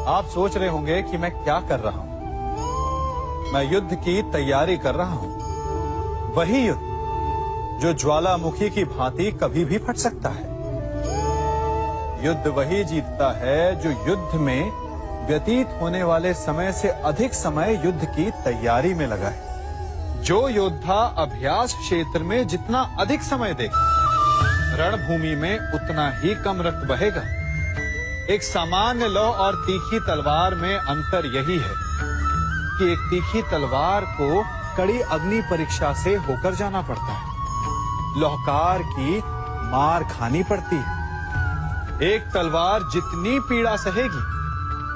आप सोच रहे होंगे कि मैं क्या कर रहा हूं। मैं युद्ध की तैयारी कर रहा हूं। वही युद्ध जो ज्वालामुखी की भांति कभी भी फट सकता है। युद्ध वही जीतता है जो युद्ध में व्यतीत होने वाले समय से अधिक समय युद्ध की तैयारी में लगा है। जो योद्धा अभ्यास क्षेत्र में जितना अधिक समय देगा, रणभूमि में उतना ही कम रक्त बहेगा। एक सामान्य लौह और तीखी तलवार में अंतर यही है कि एक तीखी तलवार को कड़ी अग्नि परीक्षा से होकर जाना पड़ता है। लौहकार की मार खानी पड़ती है। एक तलवार जितनी पीड़ा सहेगी,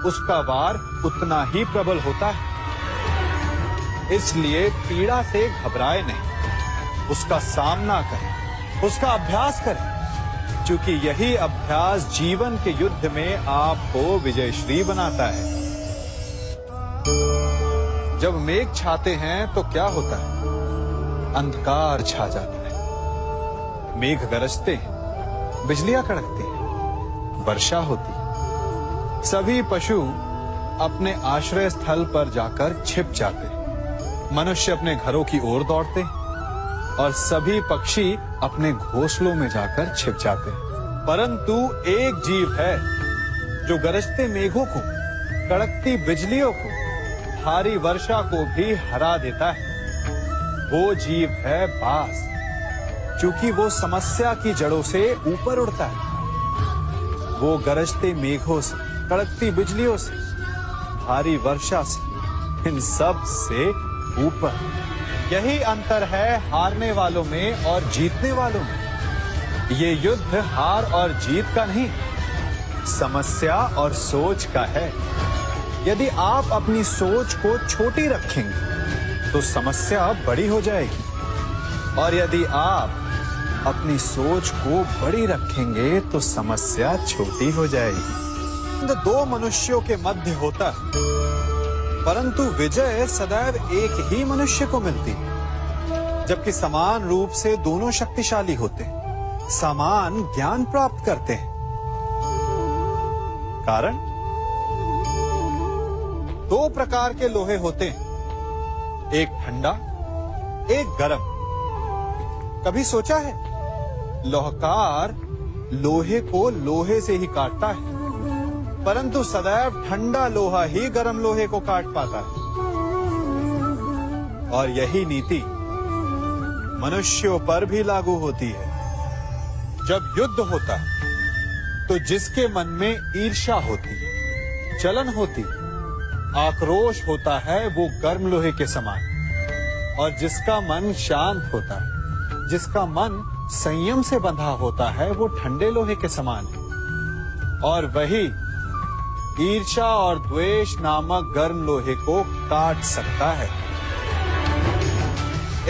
उसका वार उतना ही प्रबल होता है। इसलिए पीड़ा से घबराए नहीं, उसका सामना करें, उसका अभ्यास करें, क्योंकि यही अभ्यास जीवन के युद्ध में आपको विजयश्री बनाता है। जब मेघ छाते हैं तो क्या होता है? अंधकार छा जाता है। मेघ गरजते हैं, बिजलियां कड़कती हैं, वर्षा होती है। सभी पशु अपने आश्रय स्थल पर जाकर छिप जाते हैं। मनुष्य अपने घरों की ओर दौड़ते हैं और सभी पक्षी अपने घोंसलों में जाकर छिप जाते हैं। परंतु एक जीव है जो गरजते मेघों को, कड़कती बिजलियों को, भारी वर्षा को भी हरा देता है। वो जीव है बाज, क्योंकि वो समस्या की जड़ों से ऊपर उड़ता है। वो गरजते मेघों से, कड़कती बिजलियों से, भारी वर्षा से, इन सब से ऊपर। यही अंतर है हारने वालों में और जीतने वालों में। ये युद्ध हार और जीत का नहीं, समस्या और सोच का है। यदि आप अपनी सोच को छोटी रखेंगे तो समस्या बड़ी हो जाएगी, और यदि आप अपनी सोच को बड़ी रखेंगे तो समस्या छोटी हो जाएगी। दो मनुष्यों के मध्य होता है, परंतु विजय सदैव एक ही मनुष्य को मिलती है। जबकि समान रूप से दोनों शक्तिशाली होते हैं, समान ज्ञान प्राप्त करते हैं। कारण दो प्रकार के लोहे होते हैं, एक ठंडा, एक गर्म। कभी सोचा है लोहकार लोहे को लोहे से ही काटता है, परंतु सदैव ठंडा लोहा ही गर्म लोहे को काट पाता है। और यही नीति मनुष्यों पर भी लागू होती है। जब युद्ध होता है तो जिसके मन में ईर्ष्या होती, जलन होती, आक्रोश होता है, वो गर्म लोहे के समान। और जिसका मन शांत होता है, जिसका मन संयम से बंधा होता है, वो ठंडे लोहे के समान है। और वही ईर्ष्या और द्वेष नामक गर्म लोहे को काट सकता है।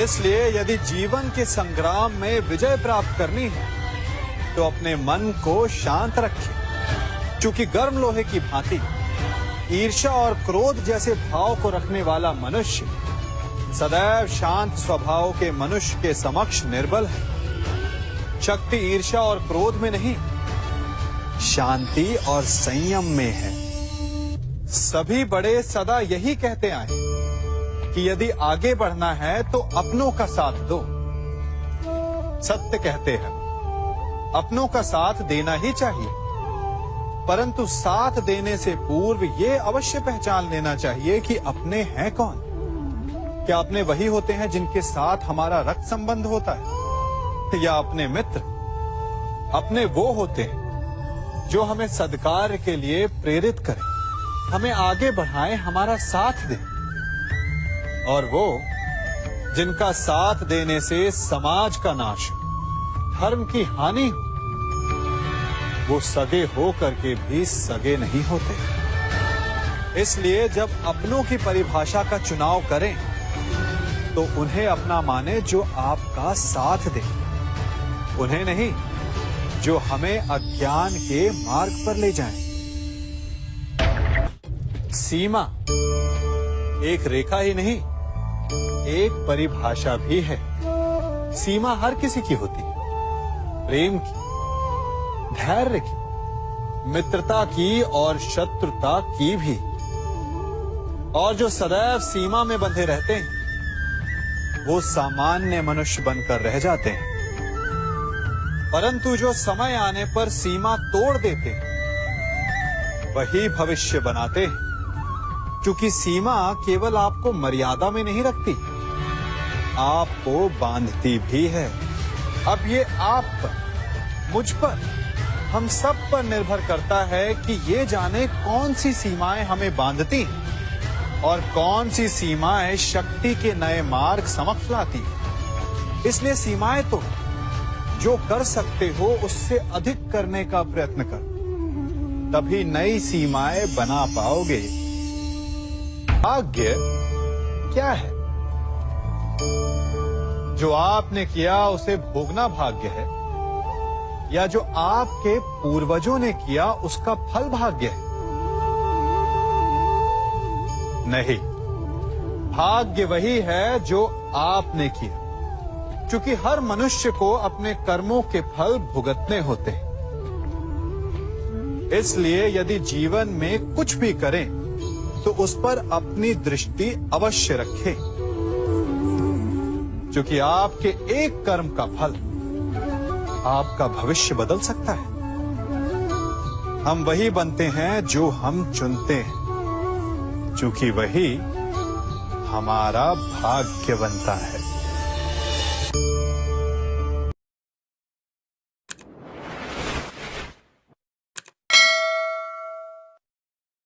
इसलिए यदि जीवन के संग्राम में विजय प्राप्त करनी है तो अपने मन को शांत रखें, क्योंकि गर्म लोहे की भांति ईर्ष्या और क्रोध जैसे भाव को रखने वाला मनुष्य सदैव शांत स्वभाव के मनुष्य के समक्ष निर्बल है। शक्ति ईर्ष्या और क्रोध में नहीं, शांति और संयम में है। सभी बड़े सदा यही कहते आए कि यदि आगे बढ़ना है तो अपनों का साथ दो। सत्य कहते हैं, अपनों का साथ देना ही चाहिए, परंतु साथ देने से पूर्व ये अवश्य पहचान लेना चाहिए कि अपने हैं कौन। क्या अपने वही होते हैं जिनके साथ हमारा रक्त संबंध होता है, या अपने मित्र? अपने वो होते हैं जो हमें सद्कार्य के लिए प्रेरित करें, हमें आगे बढ़ाएं, हमारा साथ दें। और वो जिनका साथ देने से समाज का नाश, धर्म की हानि हो, वो सगे हो करके भी सगे नहीं होते। इसलिए जब अपनों की परिभाषा का चुनाव करें तो उन्हें अपना माने जो आपका साथ दे, उन्हें नहीं जो हमें अज्ञान के मार्ग पर ले जाएं। सीमा एक रेखा ही नहीं, एक परिभाषा भी है। सीमा हर किसी की होती है, प्रेम की, धैर्य की, मित्रता की और शत्रुता की भी। और जो सदैव सीमा में बंधे रहते हैं वो सामान्य मनुष्य बनकर रह जाते हैं, परंतु जो समय आने पर सीमा तोड़ देते हैं वही भविष्य बनाते हैं, क्योंकि सीमा केवल आपको मर्यादा में नहीं रखती, आपको बांधती भी है। अब ये आप पर, मुझ पर, हम सब पर निर्भर करता है कि ये जाने कौन सी सीमाएं हमें बांधती हैं और कौन सी सीमाएं शक्ति के नए मार्ग समक्ष लाती हैं। इसलिए सीमाएं तो जो कर सकते हो उससे अधिक करने का प्रयत्न कर, तभी नई सीमाएं बना पाओगे। भाग्य क्या है? जो आपने किया उसे भोगना भाग्य है, या जो आपके पूर्वजों ने किया उसका फल भाग्य है? नहीं, भाग्य वही है जो आपने किया, क्योंकि हर मनुष्य को अपने कर्मों के फल भुगतने होते हैं। इसलिए यदि जीवन में कुछ भी करें तो उस पर अपनी दृष्टि अवश्य रखें, क्योंकि आपके एक कर्म का फल आपका भविष्य बदल सकता है। हम वही बनते हैं जो हम चुनते हैं, क्योंकि वही हमारा भाग्य बनता है।